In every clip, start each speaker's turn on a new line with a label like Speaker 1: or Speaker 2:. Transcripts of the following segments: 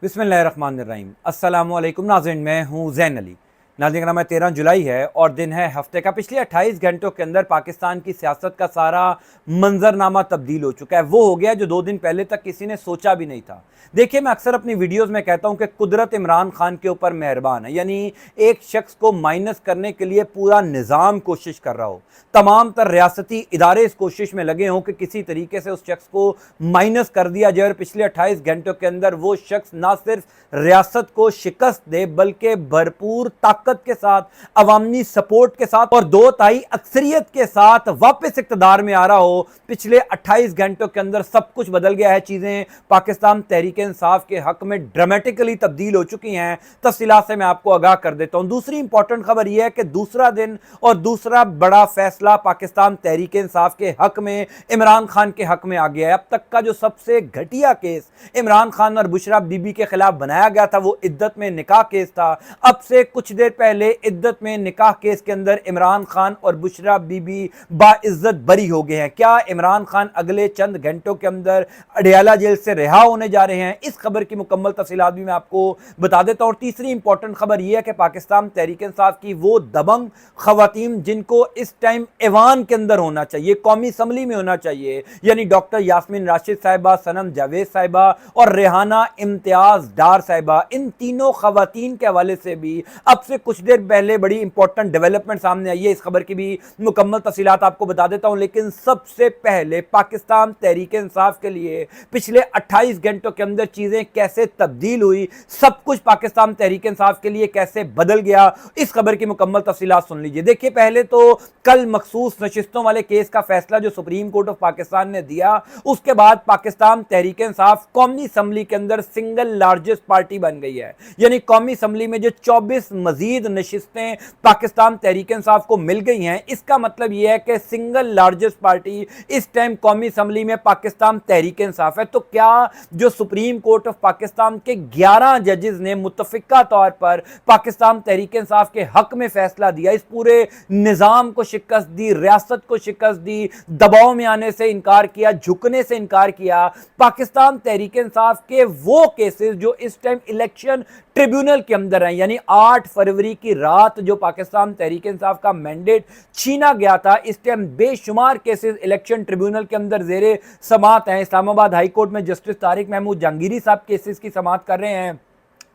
Speaker 1: बिस्मिल्लाहिर्रहमानिर्रहीम। अस्सलामुअलैकुम नाज़रीन, मैं हूँ ज़ैन अली। नाज़रीन, ग्राम 13 जुलाई है और दिन है हफ्ते का। पिछले 28 घंटों के अंदर पाकिस्तान की सियासत का सारा मंजरनामा तब्दील हो चुका है। वो हो गया जो 2 दिन पहले तक किसी ने सोचा भी नहीं था। देखिए, मैं अक्सर अपनी वीडियोज़ में कहता हूँ कि कुदरत इमरान खान के ऊपर मेहरबान है। यानी एक शख्स को माइनस करने के लिए पूरा निज़ाम कोशिश कर रहा हो, तमाम तर रियासती इदारे इस कोशिश में लगे हों कि किसी तरीके से उस शख्स को माइनस कर दिया जाए और पिछले 28 घंटों के अंदर वो शख्स ना सिर्फ रियासत को शिकस्त दे बल्कि भरपूर ताकत के साथ, अवामी सपोर्ट के साथ और 2/3 अक्सरियत के साथ वापस इक़्तिदार में आ रहा हो। पिछले 28 घंटों के अंदर सब कुछ बदल गया है। चीज़ें पाकिस्तान तहरीक इंसाफ के हक में ड्रामेटिकली तब्दील हो चुकी हैं। तफसीलात से मैं आपको आगाह कर देता हूं। दूसरी इंपॉर्टेंट खबर यह है कि दूसरा दिन और दूसरा बड़ा फैसला पाकिस्तान तहरीक इंसाफ के हक में, इमरान खान के हक में आ गया है। अब तक का जो सबसे घटिया केस इमरान खान और बुशरा बीबी के खिलाफ बनाया गया था वो इद्दत में निकाह केस था। अब से कुछ देर पहले इद्दत में निकाह केस के अंदर इमरान खान और बुशरा बीबी बाइज्जत बरी हो गए हैं। क्या इमरान खान अगले चंद घंटों के अंदर अडयाला जेल से रिहा होने जा रहे हैं? इस खबर की मुकम्मल तफसीलात भी मैं आपको बता देता हूं। और तीसरी इंपॉर्टेंट खबर यह है कि पाकिस्तान तहरीक इंसाफ की वो दबंग खवातीन जिनको इस टाइम ऐवान के अंदर होना चाहिए, कौमी असम्बली में होना चाहिए, यानी डॉक्टर यास्मीन राशिद साहिबा, सनम जावेद साहिबा और रेहाना इम्तियाज डार साहिबा, इन तीनों खवातीन के हवाले से भी अब से कुछ देर पहले बड़ी इंपॉर्टेंट डेवलपमेंट सामने आई है। इस खबर की भी मुकम्मल तफसीलात आपको बता देता हूं। लेकिन सबसे पहले पाकिस्तान तहरीक इंसाफ के लिए पिछले 28 घंटों के अंदर चीजें कैसे तब्दील हुई, सब कुछ पाकिस्तान तहरीक इंसाफ के लिए कैसे बदल गया, इस खबर की मुकम्मल तफसीलात सुन लीजिए। देखिए, पहले तो कल मखसूस नशिस्तों वाले केस का फैसला जो सुप्रीम कोर्ट ऑफ पाकिस्तान ने दिया, उसके बाद पाकिस्तान तहरीक इंसाफ कौमी असम्बली के अंदर सिंगल लार्जेस्ट पार्टी बन गई है। यानी कौमी असम्बली में जो 24 मजीद नशिस्तें पाकिस्तान तहरीक इंसाफ को मिल गई हैं, इसका मतलब यह है कि सिंगल लार्जेस्ट पार्टी इस टाइम कौमी असम्बली में पाकिस्तान तहरीक इंसाफ है। तो क्या जो सुप्रीम कोर्ट ऑफ पाकिस्तान के 11 जजेस ने मुतफिका तौर पर पाकिस्तान तहरीक इंसाफ के हक में फैसला दिया, इस पूरे निजाम को शिकस्त दी, रियासत को शिकस्त दी, दबाव में आने से इनकार किया, झुकने से इनकार किया, पाकिस्तान तहरीक इंसाफ के वो केसेस जो इस टाइम इलेक्शन ट्रिब्यूनल के अंदर हैं, यानी 8 फरवरी की रात जो पाकिस्तान तहरीक इंसाफ का मैंडेट छीना गया था, इस टाइम बेशुमार केसेस इलेक्शन ट्रिब्यूनल के अंदर जेरे समात हैं। इस्लामाबाद हाई कोर्ट में जस्टिस तारिक महमूद जहांगीरी साहब केसेस की समात कर रहे हैं।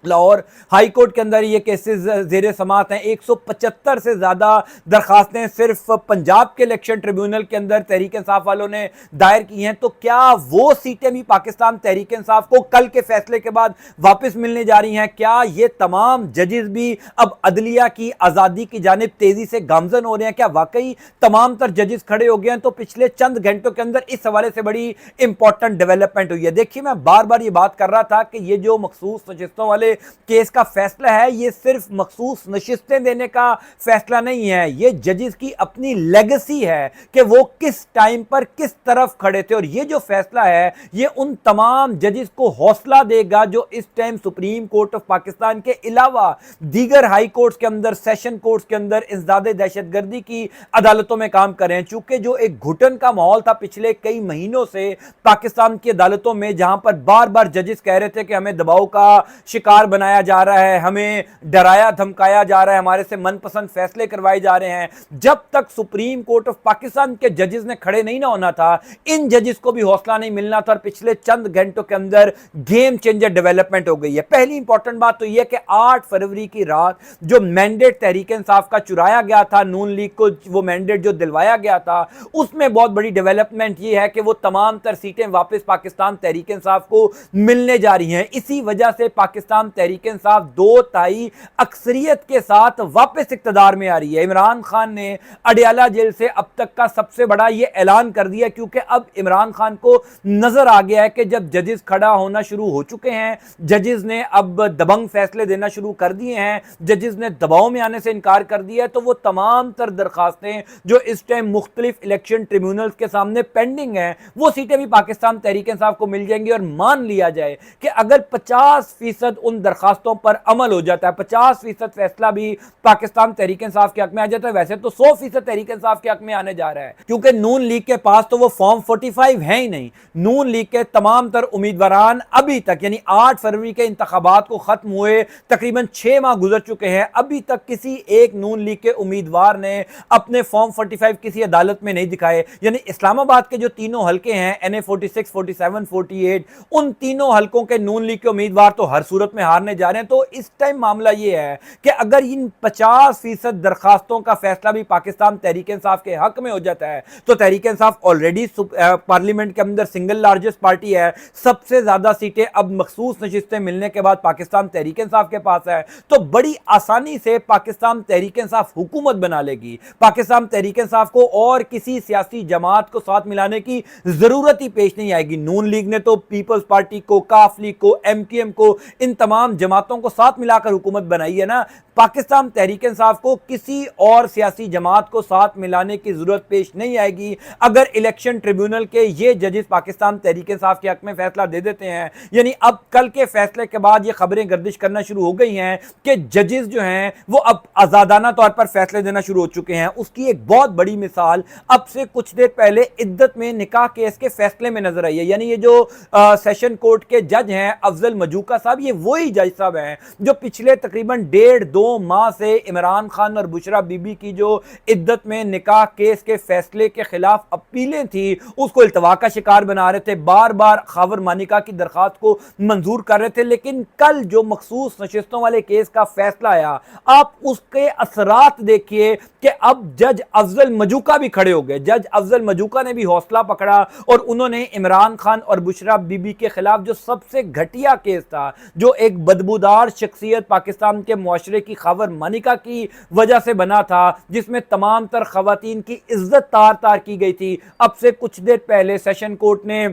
Speaker 1: लाहौर हाई कोर्ट के अंदर ये केसेस जेर समात हैं। 175 से ज़्यादा दरखास्तें सिर्फ पंजाब के इलेक्शन ट्रिब्यूनल के अंदर तहरीक इंसाफ वालों ने दायर की हैं। तो क्या वो सीटें भी पाकिस्तान तहरीक इंसाफ को कल के फैसले के बाद वापस मिलने जा रही हैं? क्या ये तमाम जजेस भी अब अदलिया की आज़ादी की जानिब तेज़ी से गामजन हो रहे हैं? क्या वाकई तमाम तर जजेस खड़े हो गए हैं? तो पिछले चंद घंटों के अंदर इस हवाले से बड़ी इंपॉर्टेंट डेवलपमेंट हुई है। देखिए, मैं बार बार ये बात कर रहा था कि ये जो मखसूस नशिस्तों वाले केस का फैसला है, ये सिर्फ मखसूस नशिस्तें देने का फैसला नहीं है, ये जजेस की अपनी लेगेसी है कि वो किस टाइम पर किस तरफ खड़े थे। और ये जो फैसला है, ये उन तमाम जजेस को हौसला देगा जो इस time supreme court of Pakistan के अलावा दीगर हाई कोर्ट्स के अंदर, सेशन कोर्ट्स के अंदर इंसदादे दहशतगर्दी की अदालतों में काम कर रहे हैं। चूंकि जो एक घुटन का माहौल था पिछले कई महीनों से पाकिस्तान की अदालतों में, जहां पर बार बार जजेस कह रहे थे कि हमें दबाव का शिकार बनाया जा रहा है, हमें डराया धमकाया जा रहा है, हमारे से मनपसंद फैसले करवाए जा रहे हैं, जब तक सुप्रीम कोर्ट ऑफ पाकिस्तान के जजेस ने खड़े नहीं ना होना था, इन जजेस को भी हौसला नहीं मिलना था। और पिछले चंद घंटों के अंदर गेम चेंजर डेवलपमेंट हो गई है। पहली इंपॉर्टेंट बात तो यह कि 8 फरवरी की रात जो मैंडेट तहरीक इंसाफ का चुराया गया था, नून लीग को वो मैंडेट जो दिलवाया गया था, उसमें बहुत बड़ी डेवलपमेंट यह है कि वो तमाम तर सीटें वापस पाकिस्तान तहरीक इंसाफ को मिलने जा रही हैं। इसी वजह से पाकिस्तान तहरीक इंसाफ 2/3 अक्सरियत के साथ वापस इक्तदार में आ रही है। इमरान खान ने अडयाला जेल से अब तक का सबसे बड़ा यह ऐलान कर दिया, क्योंकि अब इमरान खान को नजर आ गया है कि जब जजेस खड़ा होना शुरू हो चुके हैं, जजेस ने अब दबंग फैसले देना शुरू कर दिए हैं, जजेस ने दबाव में आने से इनकार कर दिया है, तो वो तमाम तर दरखास्तें जो इस टाइम मुख्तलिफ इलेक्शन ट्रिब्यूनल्स के सामने पेंडिंग हैं, वो सीटें भी पाकिस्तान तहरीक इंसाफ को मिल जाएंगी। और मान लिया जाए कि अगर 50% उन दरखास्तों पर अमल हो जाता है, 50% फैसला भी पाकिस्तान तहरीक इंसाफ के हक में आ जाता है। वैसे तो 100% तहरीक इंसाफ के हक में आने जा रहा है, क्योंकि नून लीग के पास तो वो फॉर्म 45 है ही नहीं। नून लीग के तमाम तर उम्मीदवारान अभी तक, यानी 8 फरवरी के इंतखाबात को खत्म हुए तकरीबन 6 माह गुजर चुके हैं, अभी तक किसी एक नून लीग के उम्मीदवार ने अपने फॉर्म 45 किसी अदालत में नहीं दिखाए। यानी इस्लामाबाद के जो तीनों हलके हैं, NA 46, 47, 48, उन तीनों हलकों के नून लीग के उम्मीदवार तो हर सूरत में हारने जा रहे हैं। तो इस टाइम मामला यह है कि अगर इन 50% दरखास्तों का फैसला भी पाकिस्तान तहरीक इंसाफ के हक में हो जाता है, तो तहरीक इंसाफ ऑलरेडी पार्लियामेंट के अंदर सिंगल लार्जेस्ट पार्टी है, सबसे ज्यादा सीटें अब मखसूस नशिस्तें मिलने के बाद पाकिस्तान तहरीक इंसाफ के पास है, तो बड़ी आसानी से पाकिस्तान तहरीक इंसाफ हुकूमत बना लेगी। पाकिस्तान तहरीक इंसाफ को और किसी सियासी जमात को साथ मिलाने की जरूरत ही पेश नहीं आएगी। नून लीग ने तो पीपल्स पार्टी को, काफ लीग को, MQM को, इन तमाम जमातों को साथ मिलाकर हुकूमत बनाई है ना। पाकिस्तान तहरीक इंसाफ को किसी और सियासी जमात को साथ मिलाने की जरूरत पेश नहीं आएगी अगर इलेक्शन ट्रिब्यूनल के ये जजेस पाकिस्तान तहरीक इंसाफ के हक में फैसला दे देते हैं। यानी अब कल के फैसले के बाद ये खबरें गर्दिश करना शुरू हो गई हैं कि जजेस जो हैं वो अब आजादाना तौर पर फैसले देना शुरू हो चुके हैं। उसकी एक बहुत बड़ी मिसाल अब से कुछ देर पहले इद्दत में निकाह केस के फैसले में नजर आई है। यानी ये जो सेशन कोर्ट के जज हैं अफजल मजूका साहब, ये वही जज साहब हैं जो पिछले तकरीबन 1.5-2 माह से इमरान खान और बुशरा बीबी की जो इद्दत में निकाह केस के फैसले के खिलाफ अपीलें थी उसको इल्तवा का शिकार बना रहे थे, बार बार खावर मानिका की दरखास्त को मंजूर कर रहे थे। लेकिन कल जो मखसूस नशिस्तों वाले केस का फैसला आया, आप उसके असरात देखिए कि अब जज अफजल मजूका भी खड़े हो गए। जज अफजल मजूका ने भी हौसला पकड़ा और उन्होंने इमरान खान और बुशरा बीबी के खिलाफ जो सबसे घटिया केस था, जो एक बदबूदार शख्सियत पाकिस्तान के मुआशरे की खावर मानिका की वजह से बना था, जिसमें तमाम तर खवातीन की इज्जत तार तार की गई थी, अब से कुछ देर पहले सेशन कोर्ट ने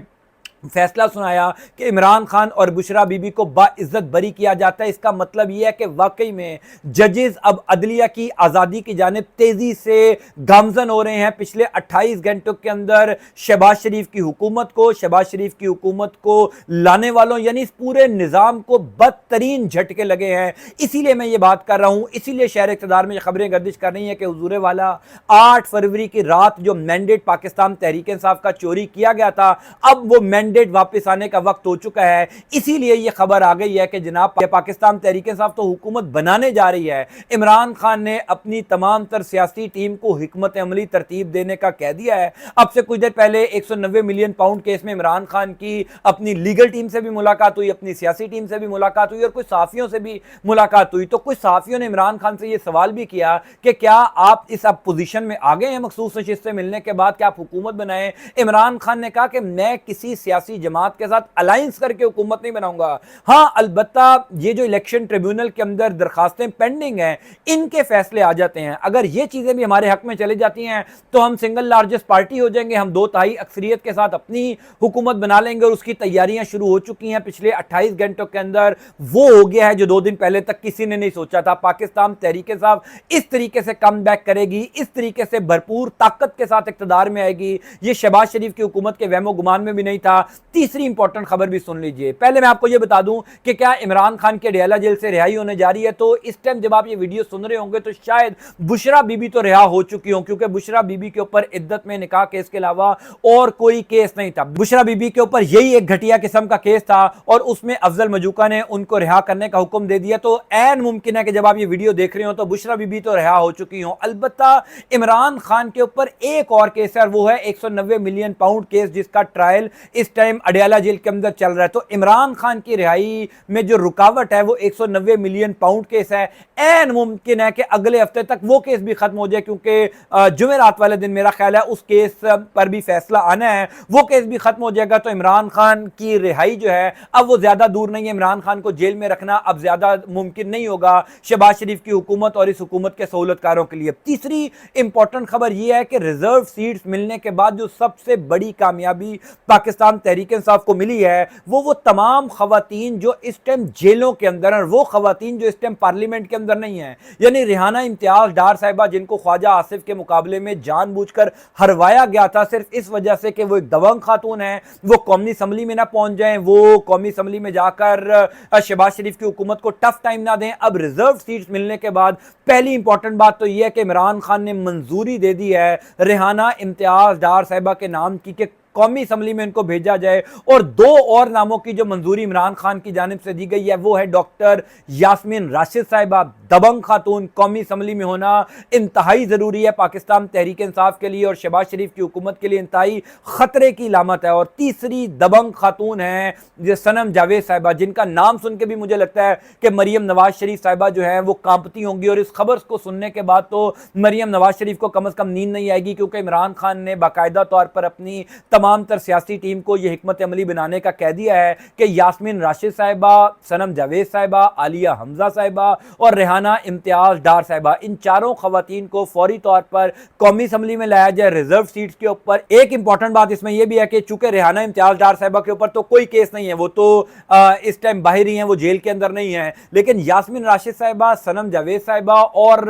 Speaker 1: फैसला सुनाया कि इमरान खान और बुशरा बीबी को बाइज्जत बरी किया जाता है। इसका मतलब यह है कि वाकई में जजेस अब अदलिया की आज़ादी की जानिब तेज़ी से गामजन हो रहे हैं। पिछले 28 घंटों के अंदर शहबाज शरीफ की हुकूमत को लाने वालों यानी इस पूरे निज़ाम को बदतरीन झटके लगे हैं। इसीलिए मैं ये बात कर रहा हूँ, इसीलिए शहर इक़्तिदार में खबरें गर्दिश कर रही हैं कि हुजूर वाला 8 फरवरी की रात जो मैंडेट पाकिस्तान तहरीक इंसाफ का चोरी किया गया था, अब वो मैंडेट वापस आने का वक्त हो चुका है। इसीलिए यह खबर आ गई है कि जनाब पाकिस्तान तहरीक इंसाफ तो हुकूमत बनाने जा रही है। इमरान खान ने अपनी तमाम तर सियासी टीम को हिकमत अमली तरतीब देने का कह दिया है। अब से कुछ देर पहले 190 मिलियन पाउंड केस में इमरान खान की अपनी लीगल टीम से भी मुलाकात हुई, अपनी सियासी टीम से भी मुलाकात हुई और कुछ सहाफियों से भी मुलाकात हुई। तो कुछ सहाफियों ने इमरान खान से यह सवाल भी किया कि क्या आप इस अब पोजीशन में आ गए हैं मखसूस नशिस्त से मिलने के बाद, क्या आप हुकूमत बनाएं? इमरान खान ने कहा कि मैं किसी सियासी जमात के साथ अलायंस करके हुकूमत नहीं बनाऊंगा। हां, अलबत्ता ये जो इलेक्शन ट्रिब्यूनल के अंदर दरखास्तें पेंडिंग हैं, इनके फैसले आ जाते हैं। अगर ये चीजें भी हमारे हक में चली जाती हैं तो हम सिंगल लार्जेस्ट पार्टी हो जाएंगे, हम 2/3 अक्सरियत के साथ अपनी हुकूमत बना लेंगे और उसकी तैयारियां शुरू हो चुकी हैं। पिछले 28 घंटों के अंदर वो हो गया है जो 2 दिन पहले तक किसी ने नहीं सोचा था। पाकिस्तान तहरीक इंसाफ इस तरीके से कम बैक करेगी, इस तरीके से भरपूर ताकत के साथ इक़्तिदार में आएगी, ये शहबाज शरीफ की हुकूमत के वहमो गुमान में भी नहीं था। तीसरी इंपॉर्टेंट खबर भी सुन लीजिए। पहले मैं आपको यह बता दूं कि क्या इमरान खान के अडयाला जेल से रिहाई होने जा रही है। तो इस टाइम जब आप ये वीडियो सुन रहे होंगे तो शायद बुशरा बीबी तो रिहा हो चुकी हो, क्योंकि बुशरा बीबी के ऊपर इद्दत में निकाह केस के अलावा और कोई केस नहीं था। बुशरा बीबी के ऊपर यही एक घटिया किस्म का केस था और उसमें अफजल मजूका ने उनको रिहा करने का हुक्म दे दिया। तो ऐन मुमकिन है कि जब आप ये वीडियो देख रहे हो तो बुशरा बीबी तो रिहा हो चुकी हो। अलबत्ता इमरान खान के ऊपर एक और केस है और वो है 190 मिलियन पाउंड केस, जिसका ट्रायल इस टाइम अडयाला जेल के अंदर चल रहा है। तो इमरान खान की रिहाई में जो रुकावट है वो 190 मिलियन पाउंड केस है। ऐन मुमकिन है कि अगले हफ्ते तक वो केस भी खत्म हो जाए, क्योंकि जुमेरात वाले दिन मेरा ख्याल है उस केस पर भी फैसला आना है। वो केस भी खत्म हो जाएगा तो इमरान खान की रिहाई जो है अब वो ज्यादा दूर नहीं है। इमरान खान को जेल में रखना अब ज्यादा मुमकिन नहीं होगा शहबाज शरीफ की हुकूमत और इस हुकूमत के सहूलतकारों के लिए। तीसरी इंपॉर्टेंट खबर यह है कि रिजर्व सीट्स मिलने के बाद जो सबसे बड़ी कामयाबी पाकिस्तान तहरीक इंसाफ को मिली है वो तमाम खवातीन जो इस टाइम जेलों के अंदर हैं, वो खवातीन जो इस टाइम पार्लियामेंट के अंदर नहीं है। यानी रेहाना इम्तियाज डार साहिबा, जिनको ख्वाजा आसिफ के मुकाबले में जानबूझकर हरवाया गया था सिर्फ इस वजह से कि वो एक दबंग खातून है, वो कौमी असम्बली में ना पहुंच जाएं, वो कौमी असम्बली में जाकर शहबाज शरीफ की हुकूमत को टफ टाइम ना दें। अब रिजर्व सीट्स मिलने के बाद पहली इंपॉर्टेंट बात तो यह है कि इमरान खान ने मंजूरी दे दी है रेहाना इम्तियाज डार साहिबा के नाम की कि कौमी असम्बली में इनको भेजा जाए। और दो और नामों की जो मंजूरी इमरान खान की जानिब से दी गई है वो है डॉक्टर यास्मीन राशिद साहिबा, दबंग खातून, कौमी असम्बली में होना इंतहाई ज़रूरी है पाकिस्तान तहरीक इंसाफ के लिए और शहबाज शरीफ की हुकूमत के लिए इंतहाई ख़तरे की लामत है। और तीसरी दबंग खातून है जो सनम जावेद साहिबा, जिनका नाम सुन के भी मुझे लगता है कि मरियम नवाज शरीफ साहिबा जो है वो कांपती होंगी। और इस खबर को सुनने के बाद तो मरियम नवाज शरीफ को कम अज़ कम नींद नहीं आएगी, क्योंकि इमरान खान ने बाकायदा तौर पर अपनी तमाम तर सियासी टीम को यह हिकमत अमली बनाने का कह दिया है कि यास्मीन राशिद साहिबा, सनम जावेद साहिबा, आलिया हमजा साहिबा और रेहाना इम्तियाज डार साहिबा, इन चारों खवातीन को फौरी तौर पर कौमी असम्बली में लाया जाए रिजर्व सीट्स के ऊपर। एक इंपॉर्टेंट बात इसमें यह भी है कि चूंकि रेहाना इम्तियाज डार साहिबा के ऊपर तो कोई केस नहीं है, वो तो इस टाइम बाहर ही हैं, वो जेल के अंदर नहीं है, लेकिन यास्मीन राशिद साहिबा, सनम जावेद साहिबा और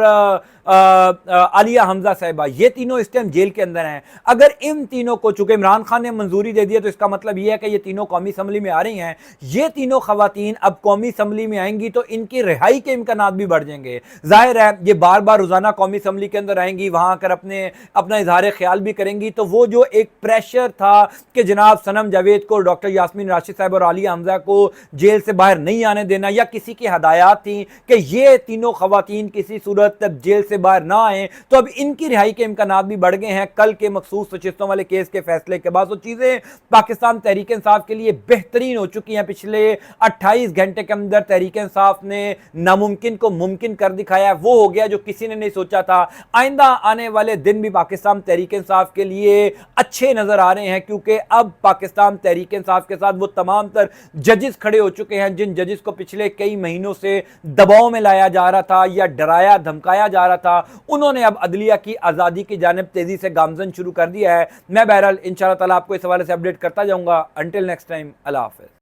Speaker 1: आलिया हमजा साहिबा, ये तीनों इस टाइम जेल के अंदर हैं। अगर इन तीनों को, चूंकि इमरान खान ने मंजूरी दे दी है, तो इसका मतलब यह है कि ये तीनों कौमी असम्बली में आ रही हैं। ये तीनों खवातीन अब कौमी असम्बली में आएंगी तो इनकी रिहाई के इम्कानात भी बढ़ जाएंगे। जाहिर है ये बार बार रोजाना कौमी असम्बली के अंदर आएंगी, वहां आकर अपना इजहार ख्याल भी करेंगी, तो वो जो एक प्रेशर था कि जनाब सनम जावेद को, डॉक्टर यास्मीन राशिद साहब और आलिया हमजा को जेल से बाहर नहीं आने देना, या किसी की हदायत थी कि ये तीनों खवातीन किसी सूरत जेल से बाहर ना आए, तो अब इनकी रिहाई के इम्कानात भी बढ़ गए हैं कल के मखसूस सचिस्तों वाले केस के फैसले के बाद। तो चीजें पाकिस्तान तहरीक इंसाफ के लिए बेहतरीन हो चुकी हैं। पिछले 28 घंटे के अंदर तहरीक इंसाफ ने नामुमकिन को मुमकिन कर दिखाया, वो हो गया जो किसी ने नहीं सोचा था। आइंदा आने वाले दिन भी पाकिस्तान तहरीक इंसाफ के लिए अच्छे नजर आ रहे हैं, क्योंकि अब पाकिस्तान तहरीक इंसाफ के साथ वो तमाम तर जजेस खड़े हो चुके हैं जिन जजेस को पिछले कई महीनों से दबाव में लाया जा रहा था या डराया धमकाया जा रहा था। उन्होंने अब अदलिया की आज़ादी की जानिब तेजी से गामजन शुरू कर दिया है। मैं बहरहाल इंशाअल्लाह ताला आपको इस हवाले से अपडेट करता जाऊंगा। अंटिल नेक्स्ट टाइम, अल्लाह हाफ़िज़।